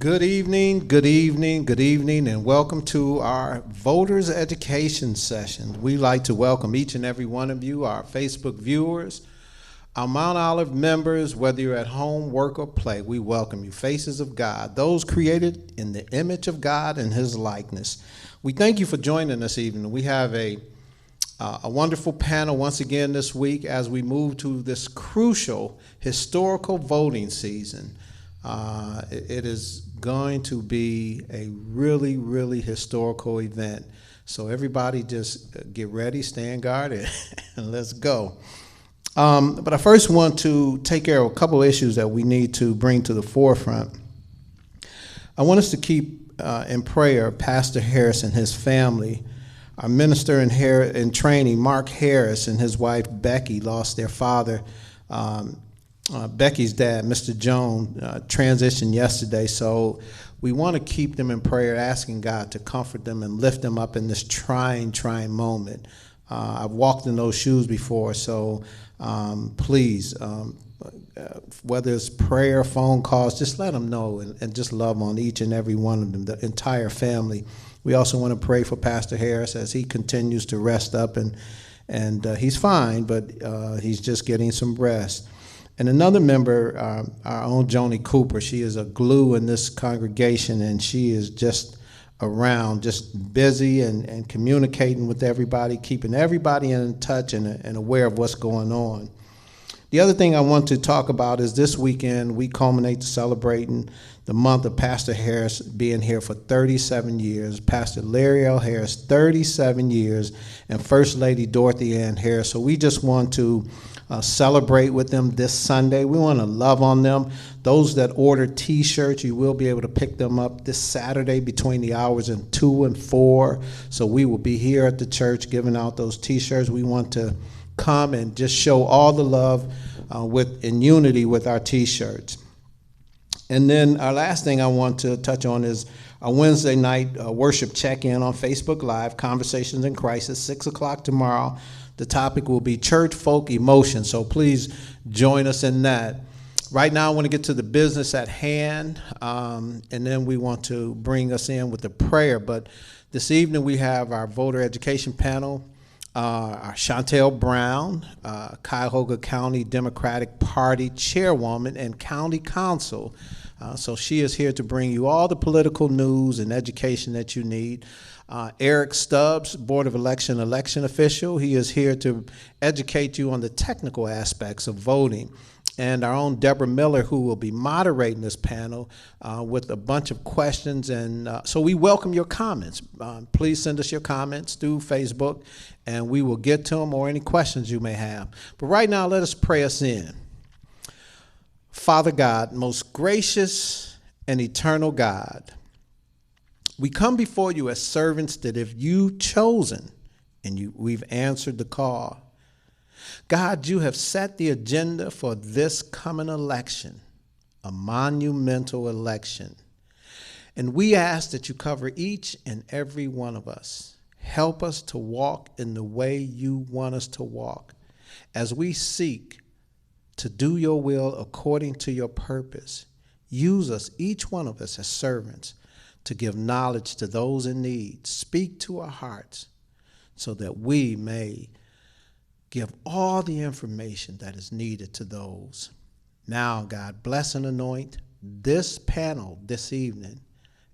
Good evening, good evening, good evening, and welcome to our Voters Education Session. We'd like to welcome each and every one of you, our Facebook viewers, our Mount Olive members, whether you're at home, work, or play. We welcome you, faces of God, those created in the image of God and His likeness. We thank you for joining us this evening. We have a wonderful panel once again this week as we move to this crucial historical voting season. It is going to be a really, really historical event. So everybody just get ready, stand guard, and let's go. But I first want to take care of a couple issues that we need to bring to the forefront. I want us to keep in prayer Pastor Harris and his family. Our minister in training, Mark Harris, and his wife Becky lost their father. Becky's dad, Mr. Jones, transitioned yesterday, so we want to keep them in prayer, asking God to comfort them and lift them up in this trying moment. I've walked in those shoes before, so please, whether it's prayer, phone calls, just let them know and just love on each and every one of them, the entire family. We also want to pray for Pastor Harris as he continues to rest up, and he's fine, but he's just getting some rest. And another member, our own Joni Cooper, she is a glue in this congregation, and she is just around, just busy and communicating with everybody, keeping everybody in touch and aware of what's going on. The other thing I want to talk about is this weekend we culminate to celebrating the month of Pastor Harris being here for 37 years, Pastor Larry L. Harris, 37 years, and First Lady Dorothy Ann Harris. So we just want to celebrate with them this Sunday. We want to love on them. Those that order T-shirts, you will be able to pick them up this Saturday between the hours of 2 and 4. So we will be here at the church giving out those T-shirts. We want to come and just show all the love in unity with our T-shirts. And then our last thing I want to touch on is our Wednesday night worship check-in on Facebook Live, Conversations in Crisis, 6 o'clock tomorrow. The topic will be church folk emotion, so please join us in that. Right now, I want to get to the business at hand, and then we want to bring us in with a prayer. But this evening, we have our voter education panel, our Shontel Brown, Cuyahoga County Democratic Party Chairwoman and County Council. So she is here to bring you all the political news and education that you need. Eric Stubbs, Board of election official. He is here to educate you on the technical aspects of voting. And our own Deborah Miller, who will be moderating this panel with a bunch of questions. And so we welcome your comments. Please send us your comments through Facebook, and we will get to them or any questions you may have. But right now, let us pray us in. Father God, most gracious and eternal God, we come before you as servants that if you've chosen and we've answered the call. God, you have set the agenda for this coming election, a monumental election. And we ask that you cover each and every one of us. Help us to walk in the way you want us to walk as we seek to do your will according to your purpose. Use us, each one of us, as servants to give knowledge to those in need. Speak to our hearts so that we may give all the information that is needed to those. Now, God, bless and anoint this panel this evening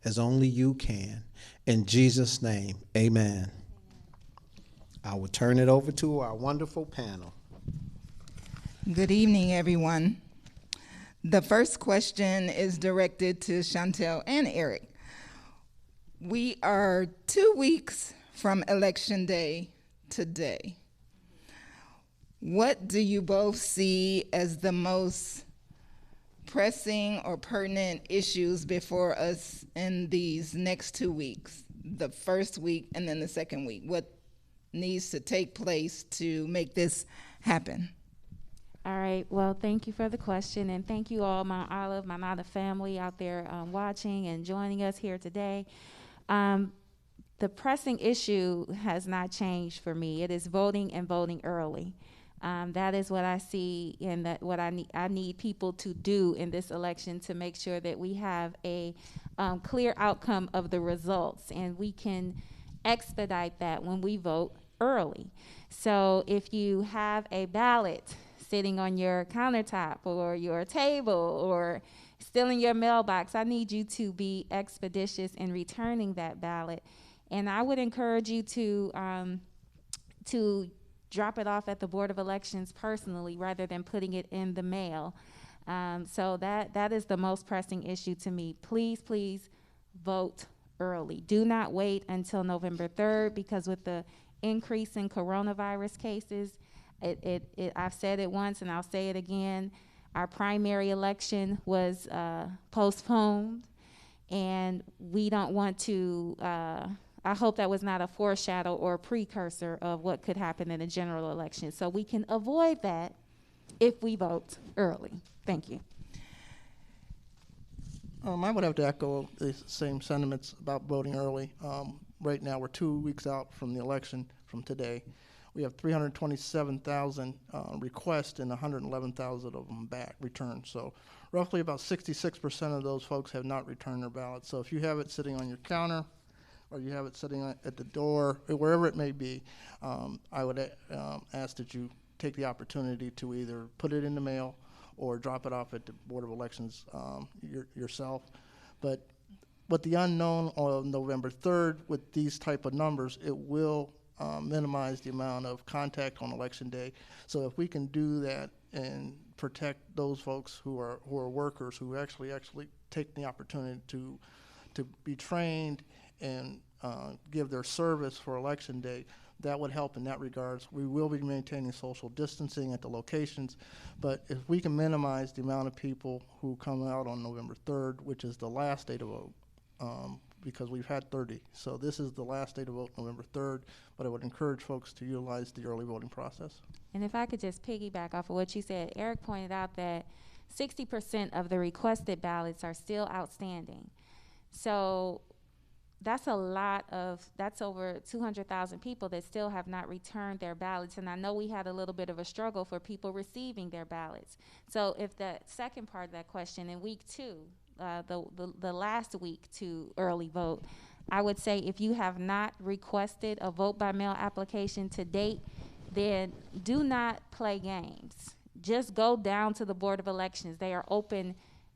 as only you can. In Jesus' name, amen. I will turn it over to our wonderful panel. Good evening, everyone. The first question is directed to Shontel and Eric. We are 2 weeks from Election Day today. What do you both see as the most pressing or pertinent issues before us in these next 2 weeks? The first week and then the second week. What needs to take place to make this happen? All right. Well, thank you for the question, and thank you all, Mount Olive family out there watching and joining us here today. The pressing issue has not changed for me. It is voting and voting early. That is what I see, and that what I need people to do in this election to make sure that we have a clear outcome of the results, and we can expedite that when we vote early. So if you have a ballot sitting on your countertop or your table or still in your mailbox, I need you to be expeditious in returning that ballot. And I would encourage you to drop it off at the Board of Elections personally rather than putting it in the mail. So that is the most pressing issue to me. Please, please vote early. Do not wait until November 3rd, because with the increase in coronavirus cases, I've said it once and I'll say it again, our primary election was postponed, and we don't want to, I hope that was not a foreshadow or a precursor of what could happen in a general election. So we can avoid that if we vote early. Thank you. I would have to echo the same sentiments about voting early. Right now, we're 2 weeks out from the election from today. We have 327,000 requests and 111,000 of them back returned. So roughly about 66% of those folks have not returned their ballots. So if you have it sitting on your counter or you have it sitting at the door, wherever it may be, I would ask that you take the opportunity to either put it in the mail or drop it off at the Board of Elections yourself. But with the unknown on November 3rd, with these type of numbers, it will minimize the amount of contact on Election Day. So if we can do that and protect those folks who are workers, who actually take the opportunity to be trained and give their service for Election Day, that would help in that regards. We will be maintaining social distancing at the locations, but if we can minimize the amount of people who come out on November 3rd, which is the last day to vote, because we've had 30. So this is the last day to vote, November 3rd, but I would encourage folks to utilize the early voting process. And if I could just piggyback off of what you said, Eric pointed out that 60% of the requested ballots are still outstanding. So that's over 200,000 people that still have not returned their ballots. And I know we had a little bit of a struggle for people receiving their ballots. So if the second part of that question, in week 2, the last week to early vote, I would say if you have not requested a vote by mail application to date, then do not play games. Just go down to the Board of Elections. They are open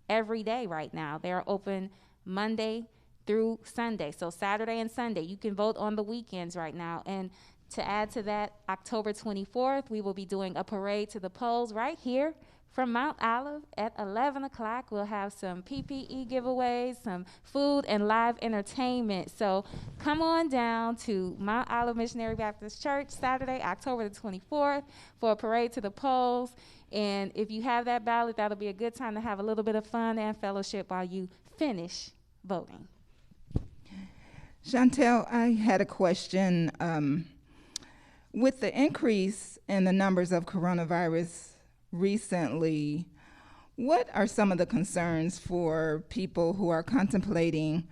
every day right now. They are open Monday through Sunday. So Saturday and Sunday, you can vote on the weekends right now. And to add to that, October 24th, we will be doing a parade to the polls right here from Mount Olive at 11 o'clock. We'll have some PPE giveaways, some food, and live entertainment. So come on down to Mount Olive Missionary Baptist Church Saturday, October the 24th for a parade to the polls. And if you have that ballot, that'll be a good time to have a little bit of fun and fellowship while you finish voting. Shontel, I had a question. With the increase in the numbers of coronavirus recently, what are some of the concerns for people who are contemplating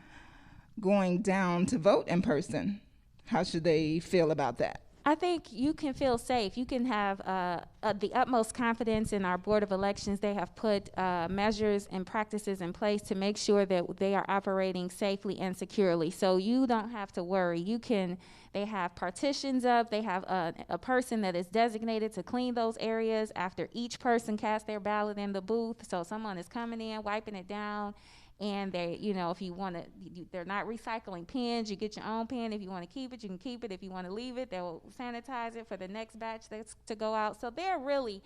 going down to vote in person? How should they feel about that? I think you can feel safe. You can have the utmost confidence in our Board of Elections. They have put measures and practices in place to make sure that they are operating safely and securely. So you don't have to worry. They have partitions up. They have a person that is designated to clean those areas after each person casts their ballot in the booth. So someone is coming in, wiping it down. And they, if you want to, they're not recycling pens. You get your own pen. If you want to keep it, you can keep it. If you want to leave it, they'll sanitize it for the next batch that's to go out. So there are really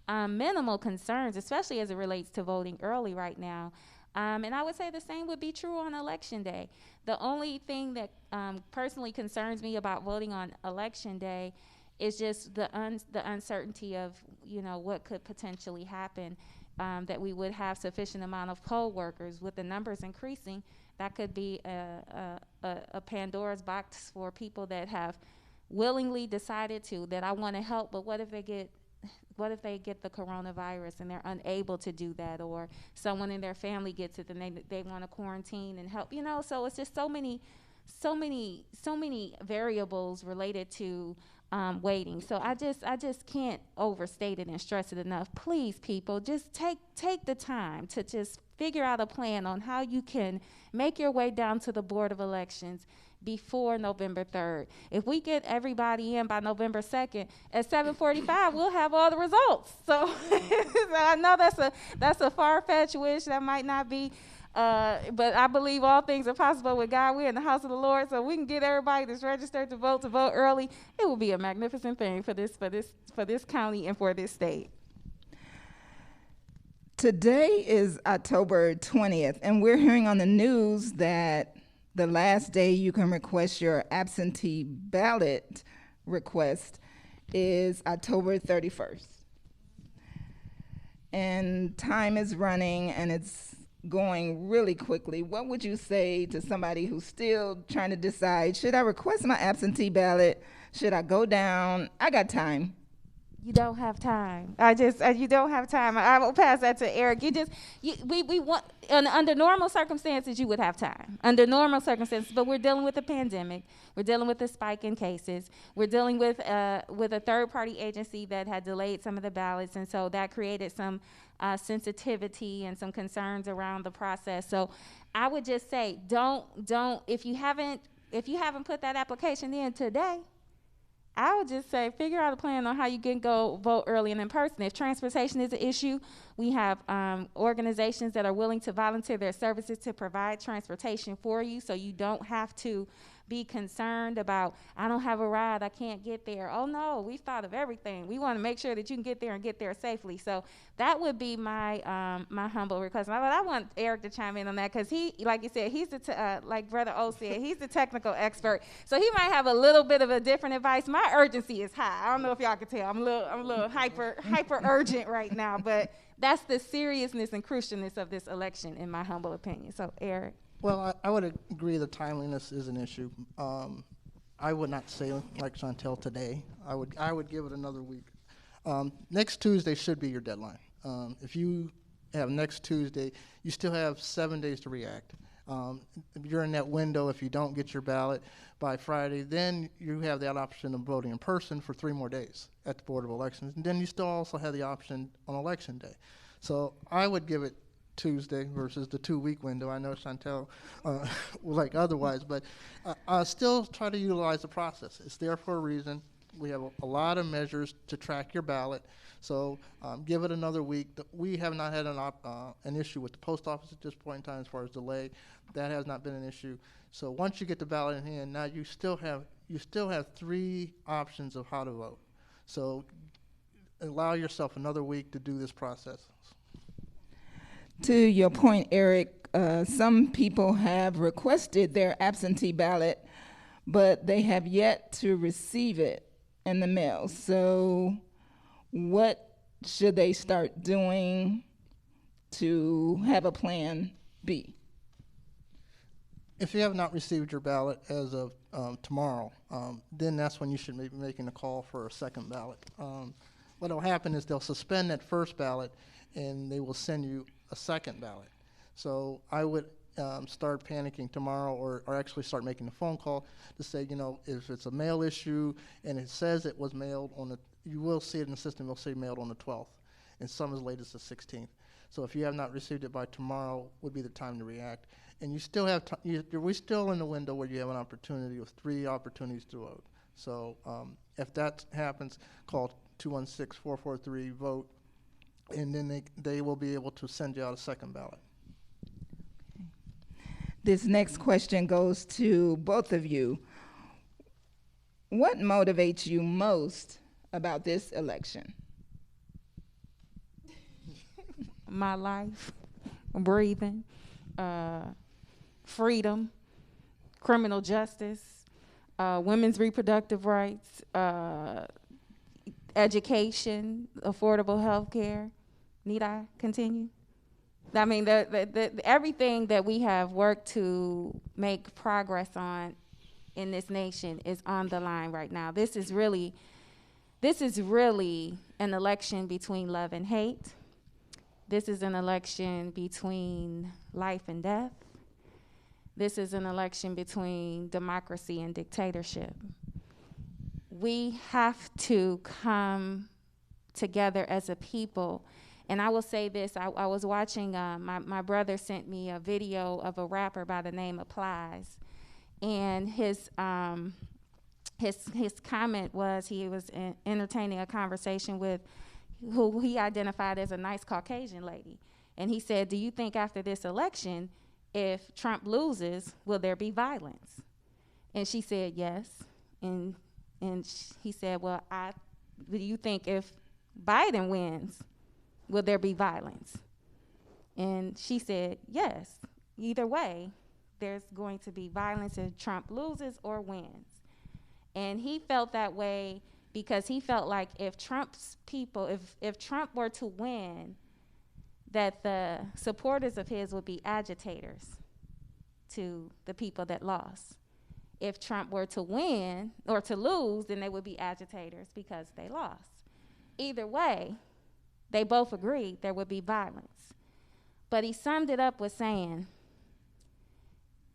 minimal concerns, especially as it relates to voting early right now. And I would say the same would be true on Election Day. The only thing that personally concerns me about voting on Election Day is just the uncertainty of, what could potentially happen. That we would have sufficient amount of poll workers. With the numbers increasing, that could be a Pandora's box for people that have willingly decided that I want to help, but what if they get the coronavirus and they're unable to do that, or someone in their family gets it and they want to quarantine and help, so it's just so many variables related to waiting. So I just can't overstate it and stress it enough. Please, people, just take the time to just figure out a plan on how you can make your way down to the Board of Elections before November 3rd. If we get everybody in by November 2nd, at 7:45, we'll have all the results. So, so I know that's a far-fetched wish. That might not be, but I believe all things are possible with God. We're in the house of the Lord, so we can get everybody that's registered to vote early. It will be a magnificent thing for this county and for this state. Today is October 20th, and we're hearing on the news that the last day you can request your absentee ballot request is October 31st. And time is running and it's going really quickly. What would you say to somebody who's still trying to decide, should I request my absentee ballot? Should I go down? I got time. You don't have time. You don't have time. I will pass that to Eric. We want, under normal circumstances, you would have time. Under normal circumstances, but we're dealing with a pandemic. We're dealing with a spike in cases. We're dealing with a third-party agency that had delayed some of the ballots, and so that created some sensitivity and some concerns around the process. So I would just say, don't, if you haven't put that application in today, I would just say figure out a plan on how you can go vote early and in person. If transportation is an issue, we have organizations that are willing to volunteer their services to provide transportation for you, so you don't have to be concerned about, I don't have a ride, I can't get there. Oh no, we've thought of everything. We want to make sure that you can get there and get there safely. So that would be my my humble request. But I want Eric to chime in on that, because he, like you said, he's like Brother O said, he's the technical expert. So he might have a little bit of a different advice. My urgency is high. I don't know if y'all can tell. I'm a little hyper urgent right now, but that's the seriousness and crucialness of this election, in my humble opinion. So Eric. Well, I would agree that timeliness is an issue. I would not say like Shontel today. I would give it another week. Next Tuesday should be your deadline. If you have next Tuesday, you still have 7 days to react. If you're in that window, if you don't get your ballot by Friday, then you have that option of voting in person for 3 more days at the Board of Elections. And then you still also have the option on Election Day. So I would give it Tuesday versus the 2-week window. I know Shontel will like otherwise, but still try to utilize the process. It's there for a reason. We have a lot of measures to track your ballot, so give it another week. We have not had an issue with the post office at this point in time as far as delay. That has not been an issue. So once you get the ballot in hand, now you still have 3 options of how to vote. So allow yourself another week to do this process. To your point, Eric, some people have requested their absentee ballot, but they have yet to receive it in the mail. So what should they start doing to have a plan B? If you have not received your ballot as of tomorrow, then that's when you should be making a call for a second ballot. What will happen is they'll suspend that first ballot and they will send you a second ballot. So I would start panicking tomorrow, or actually start making a phone call to say, if it's a mail issue and it says it was mailed on you will see it in the system, you'll see mailed on the 12th, and some as late as the 16th. So if you have not received it by tomorrow, would be the time to react. And you still have we're still in the window where you have an opportunity with 3 opportunities to vote. So if that happens, call 216-443-VOTE, and then they will be able to send you out a second ballot. This next question goes to both of you. What motivates you most about this election? My life, breathing, freedom, criminal justice, women's reproductive rights, education, affordable health care. Need I continue? I mean, everything that we have worked to make progress on in this nation is on the line right now. This is really an election between love and hate. This is an election between life and death. This is an election between democracy and dictatorship. we have to come together as a people. And I will say this, I was watching, my brother sent me a video of a rapper by the name of Plies. And his comment was he was entertaining a conversation with who he identified as a nice Caucasian lady. And he said, do you think after this election, if Trump loses, will there be violence? And she said, yes. And he said, well, do you think if Biden wins, will there be violence? And she said, yes. Either way, there's going to be violence if Trump loses or wins. And he felt that way because he felt like if Trump's people, if Trump were to win, that the supporters of his would be agitators to the people that lost. If Trump were to win or to lose, then they would be agitators because they lost. Either way, they both agreed there would be violence. But he summed it up with saying,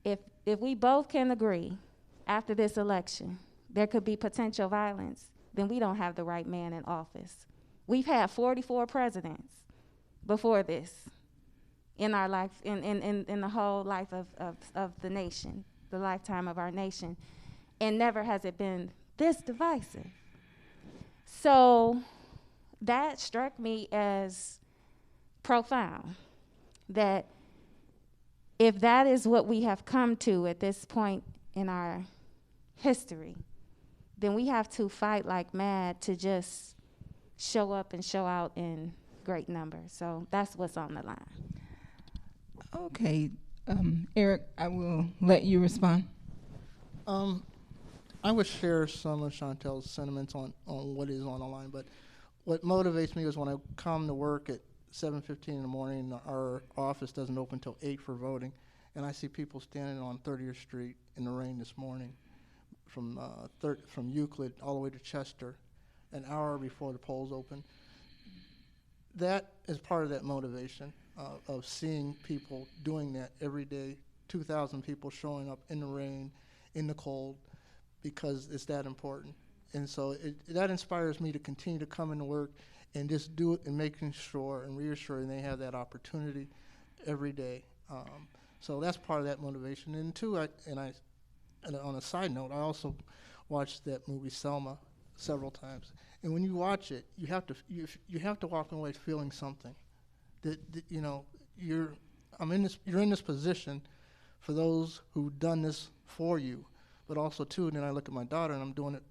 if we both can agree after this election there could be potential violence, then we don't have the right man in office. We've had 44 presidents before this in our life, in the whole life of the nation, the lifetime of our nation, and never has it been this divisive. So that struck me as profound, that if that is what we have come to at this point in our history, then we have to fight like mad to just show up and show out in great numbers. So that's what's on the line. Okay, Eric, I will let you respond. I would share some of Shontel's sentiments on what is on the line, but what motivates me is when I come to work at 7:15 in the morning, our office doesn't open until 8 for voting, and I see people standing on 30th Street in the rain this morning from Euclid all the way to Chester, an hour before the polls open. That is part of that motivation of seeing people doing that every day, 2,000 people showing up in the rain, in the cold, because it's that important. And so that inspires me to continue to come into work and just do it and making sure and reassuring they have that opportunity every day. So that's part of that motivation. And two, and on a side note, I also watched that movie Selma several times. And when you watch it, you have to walk away feeling something. That you know, you're in this position for those who've done this for you, but also too. And then I look at my daughter, and I'm doing it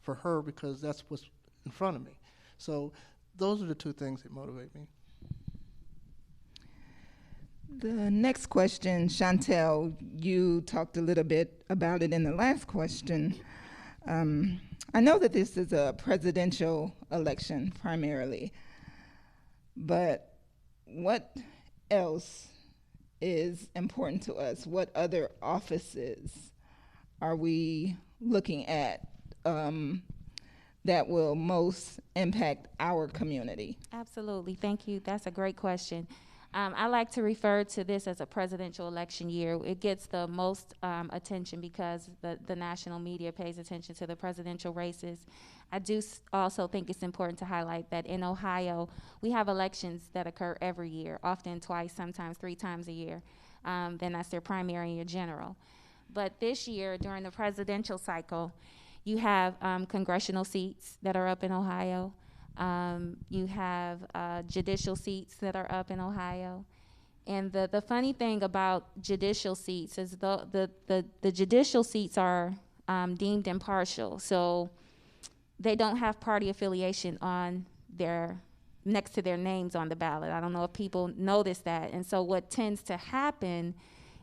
for her because that's what's in front of me. So those are the two things that motivate me. The next question, Shontel, you talked a little bit about it in the last question. I know that this is a presidential election primarily, but what else is important to us? What other offices are we looking at that will most impact our community? Absolutely, thank you. That's a great question. I like to refer to this as a presidential election year. It gets the most attention because the national media pays attention to the presidential races. I do also think it's important to highlight that in Ohio, we have elections that occur every year, often twice, sometimes 3 times a year. Then that's their primary and your general. But this year, during the presidential cycle, you have congressional seats that are up in Ohio. You have judicial seats that are up in Ohio. And the funny thing about judicial seats is the judicial seats are deemed impartial. So they don't have party affiliation on next to their names on the ballot. I don't know if people notice that. And so what tends to happen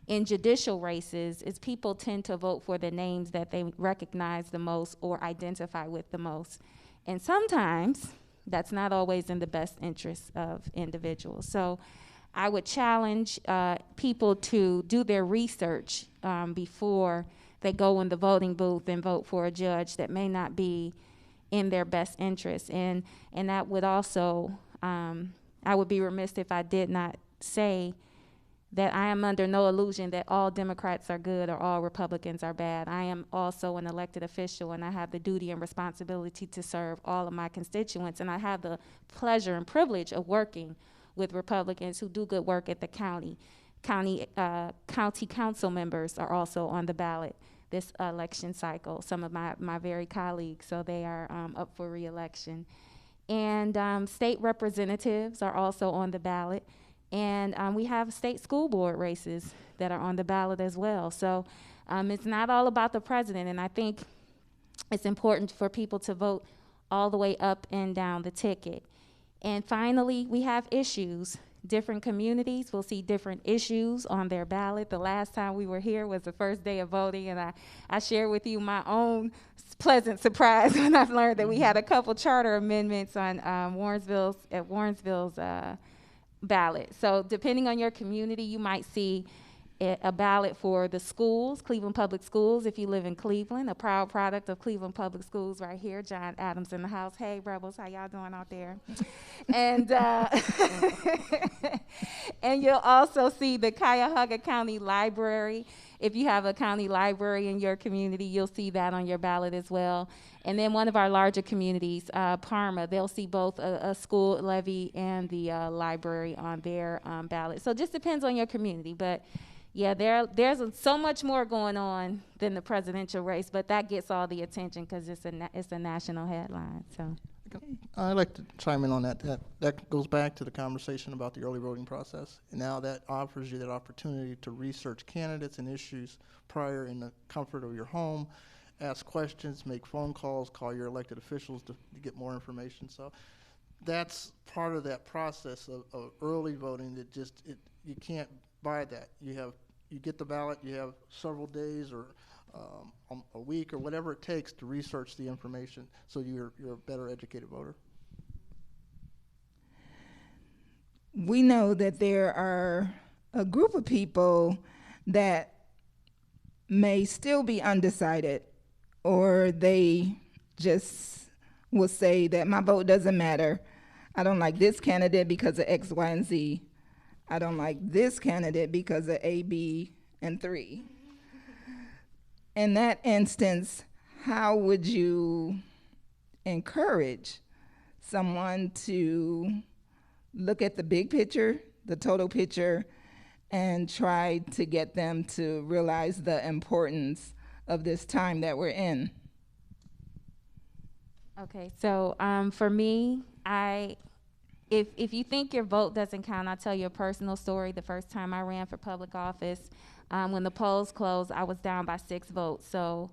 in judicial races is people tend to vote for the names that they recognize the most or identify with the most. And sometimes that's not always in the best interest of individuals. So I would challenge people to do their research before they go in the voting booth and vote for a judge that may not be in their best interest. And that would also, I would be remiss if I did not say that I am under no illusion that all Democrats are good or all Republicans are bad. I am also an elected official, and I have the duty and responsibility to serve all of my constituents, and I have the pleasure and privilege of working with Republicans who do good work at the county. County council members are also on the ballot this election cycle, some of my very colleagues, so they are up for re-election. And state representatives are also on the ballot. And we have state school board races that are on the ballot as well. So it's not all about the president, and I think it's important for people to vote all the way up and down the ticket. And finally, we have issues. Different communities will see different issues on their ballot. The last time we were here was the first day of voting, and I share with you my own pleasant surprise when I learned that we had a couple charter amendments on Warrensville's ballot. So depending on your community, you might see a ballot for the schools, Cleveland Public Schools, if you live in Cleveland, a proud product of Cleveland Public Schools right here. John Adams in the house. Hey, Rebels, how y'all doing out there? And and you'll also see the Cuyahoga County Library. If you have a county library in your community, you'll see that on your ballot as well. And then one of our larger communities, Parma, they'll see both a school levy and the library on their ballot. So it just depends on your community. But yeah, there's so much more going on than the presidential race, but that gets all the attention because it's a national headline. So I'd like to chime in on that. That goes back to the conversation about the early voting process. And now that offers you that opportunity to research candidates and issues prior in the comfort of your home, ask questions, make phone calls, call your elected officials to get more information. So that's part of that process of early voting that you can't buy that. You get the ballot, you have several days or a week or whatever it takes to research the information so you're a better educated voter. We know that there are a group of people that may still be undecided, or they just will say that my vote doesn't matter. I don't like this candidate because of X, Y, and Z. I don't like this candidate because of A, B, and 3. In that instance, how would you encourage someone to look at the big picture, the total picture, and try to get them to realize the importance of this time that we're in? okay, so for me, if you think your vote doesn't count, I'll tell you a personal story. The first time I ran for public office, when the polls closed, I was down by 6 votes. So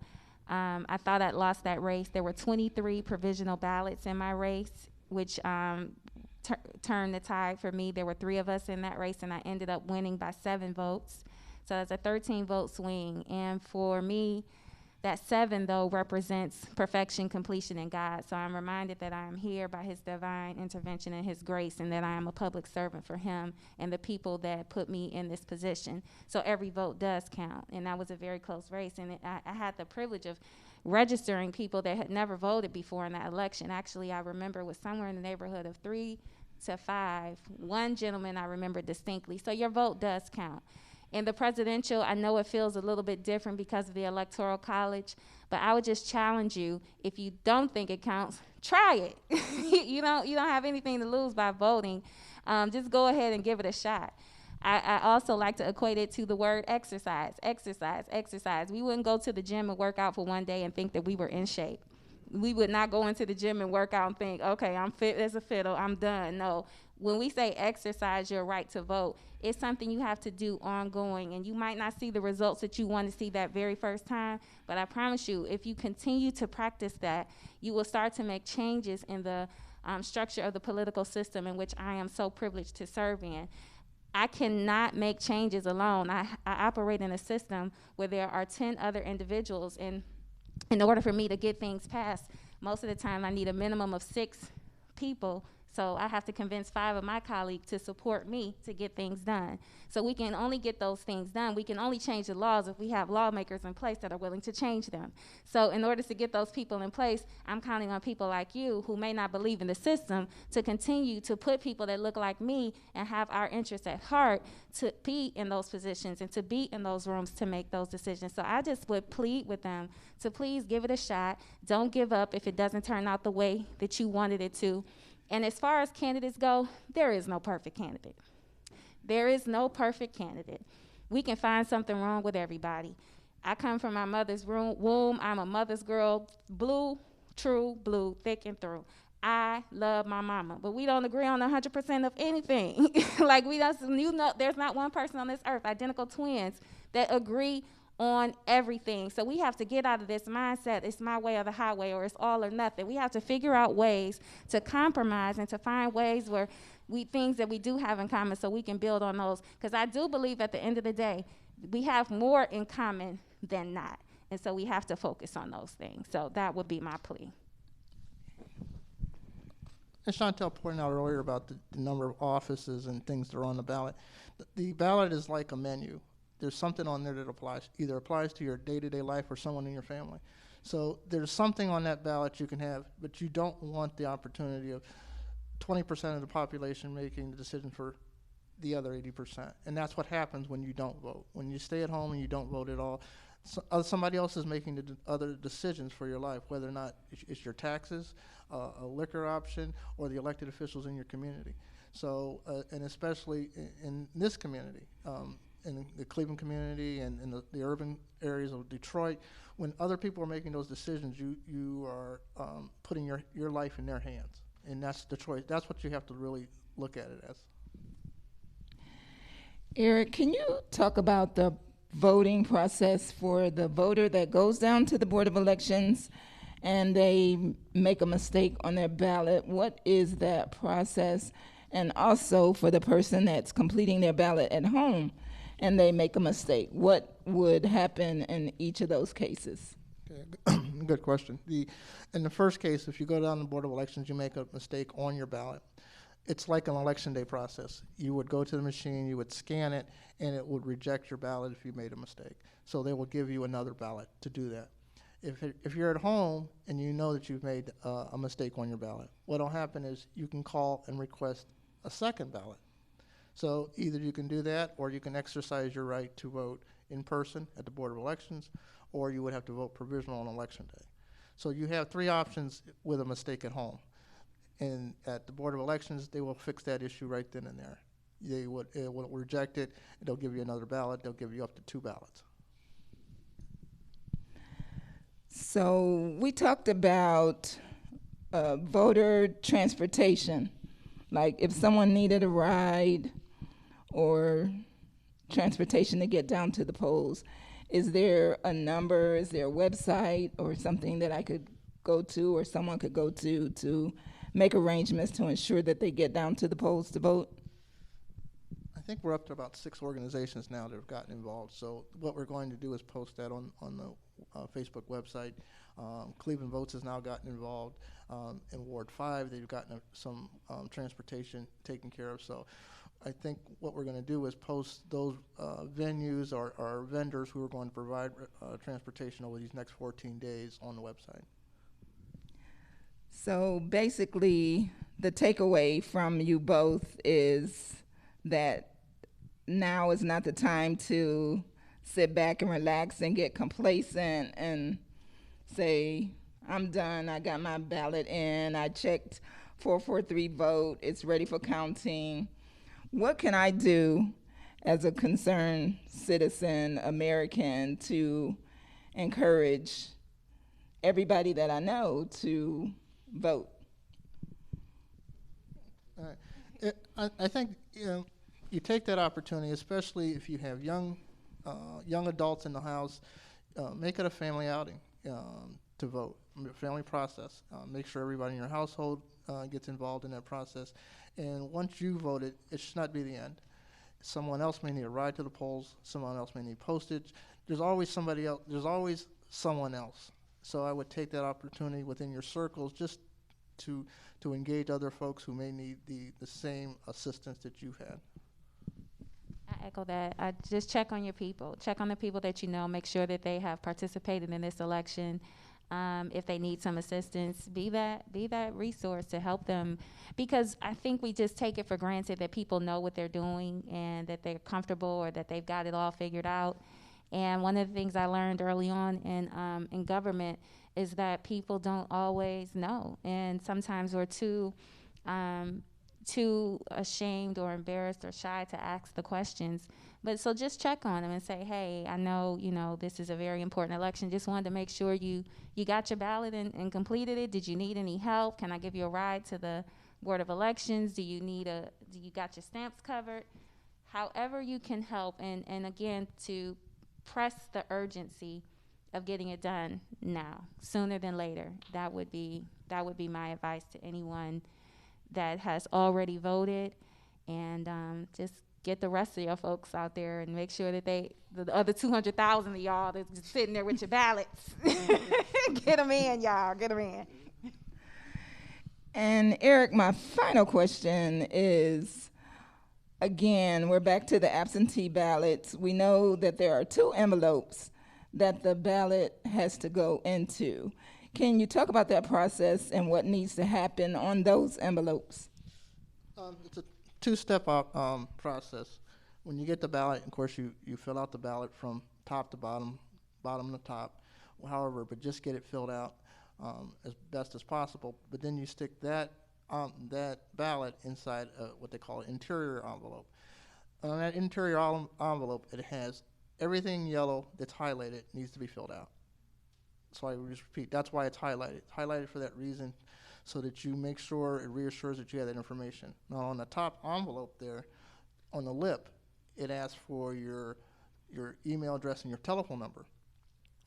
I thought I'd lost that race. There were 23 provisional ballots in my race, which turned the tide for me. There were 3 of us in that race, and I ended up winning by 7 votes. So it's a 13-vote swing. And for me, that 7, though, represents perfection, completion, and God. So I'm reminded that I am here by his divine intervention and his grace, and that I am a public servant for him and the people that put me in this position. So every vote does count, and that was a very close race. And I had the privilege of registering people that had never voted before in that election. Actually, I remember it was somewhere in the neighborhood of 3 to 5. One gentleman I remember distinctly. So your vote does count. In the presidential, I know it feels a little bit different because of the Electoral College, but I would just challenge you, if you don't think it counts, try it. You don't have anything to lose by voting. Just go ahead and give it a shot. I also like to equate it to the word exercise. We wouldn't go to the gym and work out for one day and think that we were in shape. We would not go into the gym and work out and think, okay, I'm fit as a fiddle, I'm done. No, when we say exercise your right to vote, it's something you have to do ongoing, and you might not see the results that you want to see that very first time, but I promise you, if you continue to practice that, you will start to make changes in the structure of the political system in which I am so privileged to serve in. I cannot make changes alone. I operate in a system where there are 10 other individuals, and in order for me to get things passed, most of the time I need a minimum of 6 people, So I have to convince 5 of my colleagues to support me to get things done. So we can only get those things done. We can only change the laws if we have lawmakers in place that are willing to change them. So in order to get those people in place, I'm counting on people like you who may not believe in the system to continue to put people that look like me and have our interests at heart to be in those positions and to be in those rooms to make those decisions. So I just would plead with them to please give it a shot. Don't give up if it doesn't turn out the way that you wanted it to. And as far as candidates go, there is no perfect candidate. There is no perfect candidate. We can find something wrong with everybody. I come from my mother's womb. I'm a mother's girl, blue, true blue, thick and through. I love my mama, but we don't agree on 100% of anything. Like there's not one person on this earth, identical twins, that agree on everything. So we have to get out of this mindset, it's my way or the highway, or it's all or nothing. We have to figure out ways to compromise and to find ways where things that we do have in common so we can build on those. Because I do believe at the end of the day, we have more in common than not. And so we have to focus on those things. So that would be my plea. As Shontel pointed out earlier about the number of offices and things that are on the ballot, the ballot is like a menu. There's something on there that either applies to your day-to-day life or someone in your family. So there's something on that ballot you can have, but you don't want the opportunity of 20% of the population making the decision for the other 80%. And that's what happens when you don't vote. When you stay at home and you don't vote at all, somebody else is making the other decisions for your life, whether or not it's your taxes, a liquor option, or the elected officials in your community. So, and especially in this community, in the Cleveland community and in the urban areas of Detroit, when other people are making those decisions, you are putting your life in their hands. And that's the choice. That's what you have to really look at it as. Eric, can you talk about the voting process for the voter that goes down to the Board of Elections and they make a mistake on their ballot? What is that process? And also for the person that's completing their ballot at home and they make a mistake, what would happen in each of those cases? Okay, good question. In the first case, if you go down to the Board of Elections, you make a mistake on your ballot. It's like an election day process. You would go to the machine, you would scan it, and it would reject your ballot if you made a mistake. So they will give you another ballot to do that. If you're at home and you know that you've made a mistake on your ballot, what will happen is you can call and request a second ballot. So either you can do that, or you can exercise your right to vote in person at the Board of Elections, or you would have to vote provisional on election day. So you have 3 options with a mistake at home. And at the Board of Elections, they will fix that issue right then and there. It will reject it, they'll give you another ballot, they'll give you up to 2 ballots. So we talked about voter transportation, like if someone needed a ride or transportation to get down to the polls. Is there a number, is there a website or something that I could go to or someone could go to make arrangements to ensure that they get down to the polls to vote? I think we're up to about 6 organizations now that have gotten involved. So what we're going to do is post that on the Facebook website. Cleveland Votes has now gotten involved. In Ward 5, they've gotten some transportation taken care of. So I think what we're going to do is post those venues or vendors who are going to provide transportation over these next 14 days on the website. So basically, the takeaway from you both is that now is not the time to sit back and relax and get complacent and say, I'm done, I got my ballot in, I checked 443 vote, it's ready for counting. What can I do as a concerned citizen, American, to encourage everybody that I know to vote? I think you take that opportunity, especially if you have young adults in the house. Make it a family outing to vote, family process. Make sure everybody in your household gets involved in that process. And once you voted, it should not be the end. Someone else may need a ride to the polls. Someone else may need postage. There's always somebody else. There's always someone else. So I would take that opportunity within your circles. Just to engage other folks who may need the same assistance that you had. I echo that. I just check on your people. Check on the people that you know. Make sure that they have participated in this election. If they need some assistance, be that resource to help them, because I think we just take it for granted that people know what they're doing and that they're comfortable or that they've got it all figured out. And one of the things I learned early on in government is that people don't always know, and sometimes we're too ashamed or embarrassed or shy to ask the questions. But so just check on them and say, hey, I know, this is a very important election. Just wanted to make sure you got your ballot and completed it. Did you need any help? Can I give you a ride to the Board of Elections? Do you got your stamps covered? However you can help, and again, to press the urgency of getting it done now, sooner than later. That would be my advice to anyone that has already voted, and just get the rest of your folks out there and make sure that the other 200,000 of y'all that's just sitting there with your ballots, get them in, y'all, get them in. And Eric, my final question is, again, we're back to the absentee ballots. We know that there are 2 envelopes that the ballot has to go into. Can you talk about that process and what needs to happen on those envelopes? It's a 2-step process. When you get the ballot, of course, you fill out the ballot from top to bottom to top, however, but just get it filled out as best as possible. But then you stick that ballot inside what they call an interior envelope. On that interior envelope, it has everything yellow that's highlighted needs to be filled out. So I just repeat, that's why it's highlighted. It's highlighted for that reason, so that you make sure it reassures that you have that information. Now on the top envelope there, on the lip, it asks for your email address and your telephone number.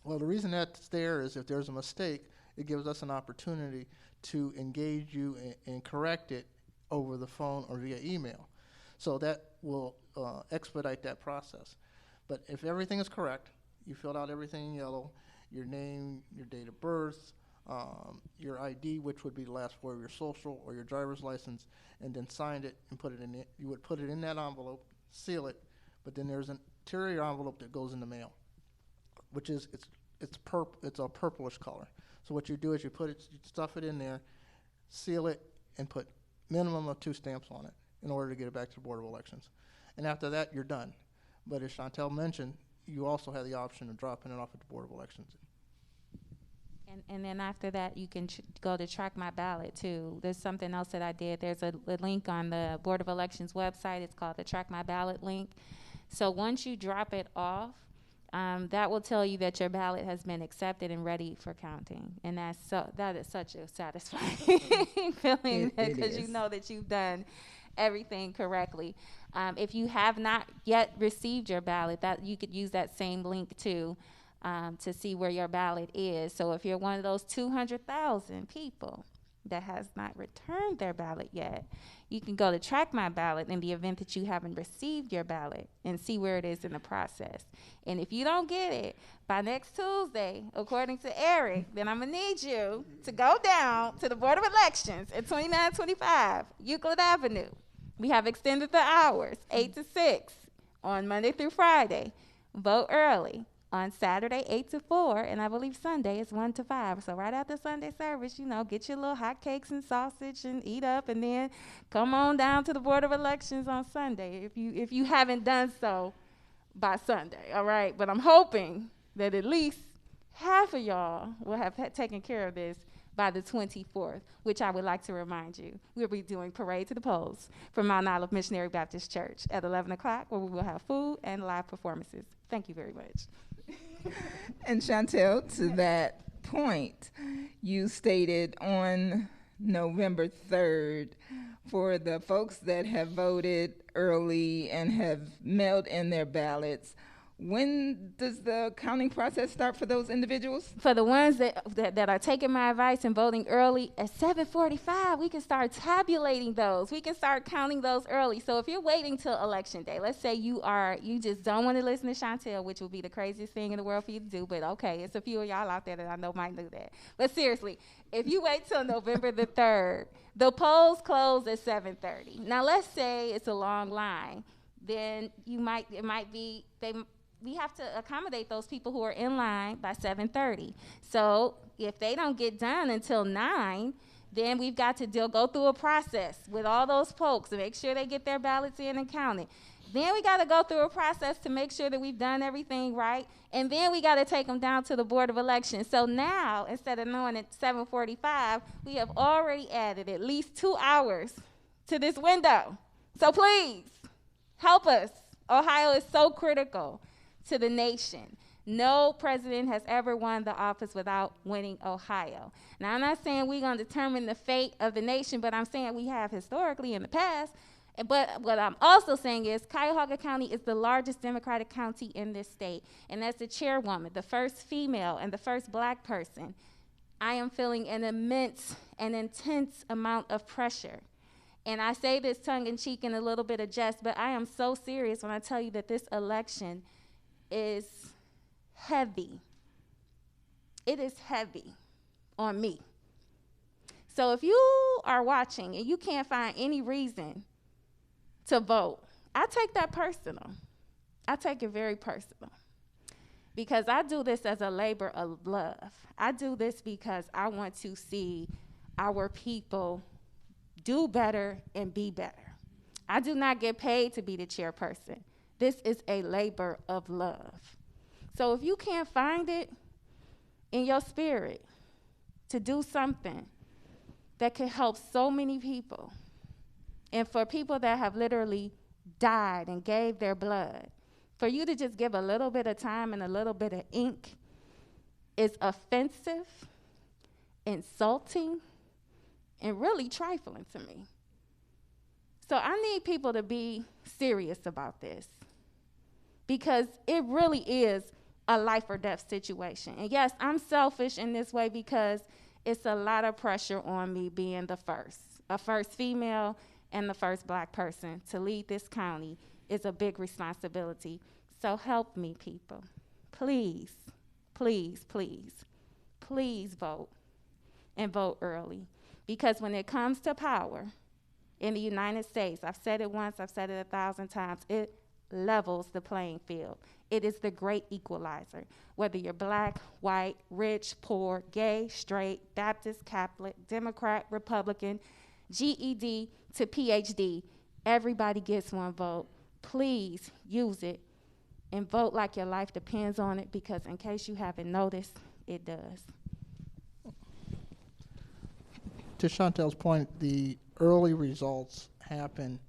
Well, the reason that's there is if there's a mistake, it gives us an opportunity to engage you and correct it over the phone or via email. So that will expedite that process. But if everything is correct, you filled out everything in yellow, your name, your date of birth, your ID, which would be the last 4 of your social or your driver's license, and then signed it and put it in it. You would put it in that envelope, seal it, but then there's an interior envelope that goes in the mail, which is it's a purplish color. So what you do is you stuff it in there, seal it, and put minimum of 2 stamps on it in order to get it back to the Board of Elections. And after that, you're done. But as Shontel mentioned, you also have the option of dropping it off at the Board of Elections. And then after that, you can go to Track My Ballot, too. There's something else that I did. There's a link on the Board of Elections website. It's called the Track My Ballot link. So once you drop it off, that will tell you that your ballot has been accepted and ready for counting. And that is such a satisfying feeling, because you know that you've done everything correctly. If you have not yet received your ballot, that you could use that same link too, to see where your ballot is. So if you're one of those 200,000 people that has not returned their ballot yet, you can go to Track My Ballot in the event that you haven't received your ballot and see where it is in the process. And if you don't get it by next Tuesday, according to Eric, then I'm going to need you to go down to the Board of Elections at 2925 Euclid Avenue. We have extended the hours, 8 to 6 on Monday through Friday. Vote early. On Saturday, 8 to 4, and I believe Sunday is 1 to 5. So right after Sunday service, get your little hot cakes and sausage and eat up, and then come on down to the Board of Elections on Sunday if you haven't done so by Sunday, all right? But I'm hoping that at least half of y'all will have taken care of this by the 24th, which I would like to remind you, we'll be doing Parade to the Polls from Mount Olive Missionary Baptist Church at 11 o'clock, where we will have food and live performances. Thank you very much. And Shontel, to that point, you stated on November 3rd, for the folks that have voted early and have mailed in their ballots, When does the counting process start for those individuals? For the ones that are taking my advice and voting early, at 7:45, we can start tabulating those. We can start counting those early. So if you're waiting till election day, let's say you just don't want to listen to Shontel, which would be the craziest thing in the world for you to do, but okay, it's a few of y'all out there that I know might do that. But seriously, if you wait till November the 3rd, the polls close at 7:30. Now let's say it's a long line, then we have to accommodate those people who are in line by 7:30. So if they don't get done until 9, then we've got to go through a process with all those folks to make sure they get their ballots in and counted. Then we got to go through a process to make sure that we've done everything right. And then we got to take them down to the Board of Elections. So now, instead of knowing at 7:45, we have already added at least 2 hours to this window. So please, help us. Ohio is so critical to the nation. No president has ever won the office without winning Ohio. Now, I'm not saying we're going to determine the fate of the nation, but I'm saying we have historically in the past. But what I'm also saying is Cuyahoga County is the largest Democratic county in this state. And as the chairwoman, the first female and the first black person, I am feeling an immense and intense amount of pressure. And I say this tongue-in-cheek and a little bit of jest, but I am so serious when I tell you that this election is heavy. It is heavy on me. So if you are watching and you can't find any reason to vote, I take that personal. I take it very personal. Because I do this as a labor of love. I do this because I want to see our people do better and be better. I do not get paid to be the chairperson. This is a labor of love. So if you can't find it in your spirit to do something that can help so many people, and for people that have literally died and gave their blood, for you to just give a little bit of time and a little bit of ink is offensive, insulting, and really trifling to me. So I need people to be serious about this, because it really is a life or death situation. And yes, I'm selfish in this way because it's a lot of pressure on me being a first female and the first black person to lead this county is a big responsibility. So help me, people. Please, please, please, please vote, and vote early. Because when it comes to power in the United States, I've said it once, I've said it 1,000 times, it levels the playing field. It is the great equalizer. Whether you're black, white, rich, poor, gay, straight, Baptist, Catholic, Democrat, Republican, GED to PhD, everybody gets one vote. Please use it and vote like your life depends on it, because in case you haven't noticed, it does. To Shontel's point, the early results happen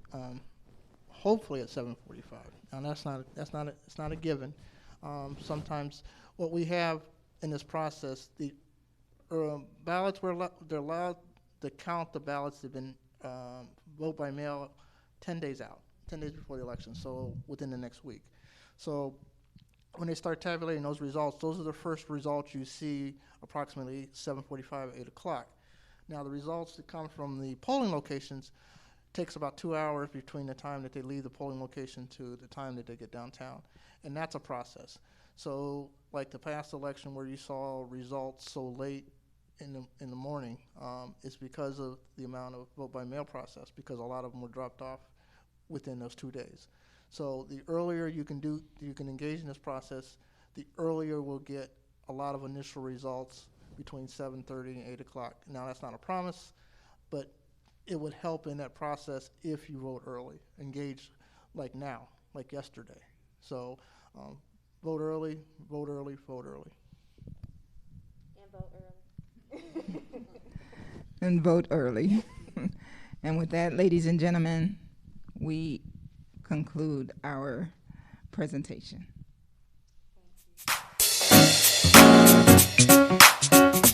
hopefully at 7:45. Now it's not a given. Sometimes what we have in this process, the ballots they're allowed to count the ballots that have been vote by mail 10 days out, 10 days before the election, so within the next week. So when they start tabulating those results, those are the first results you see approximately 7:45, 8 o'clock. Now the results that come from the polling locations takes about 2 hours between the time that they leave the polling location to the time that they get downtown, and that's a process. So like the past election where you saw results so late in the morning, it's because of the amount of vote by mail process, because a lot of them were dropped off within those 2 days. So the earlier you can engage in this process, the earlier we'll get a lot of initial results between 7:30 and 8 o'clock. Now that's not a promise, but it would help in that process if you vote early, engage like now, like yesterday. So vote early, vote early, vote early. And vote early. And vote early. And with that, ladies and gentlemen, we conclude our presentation. Thank you.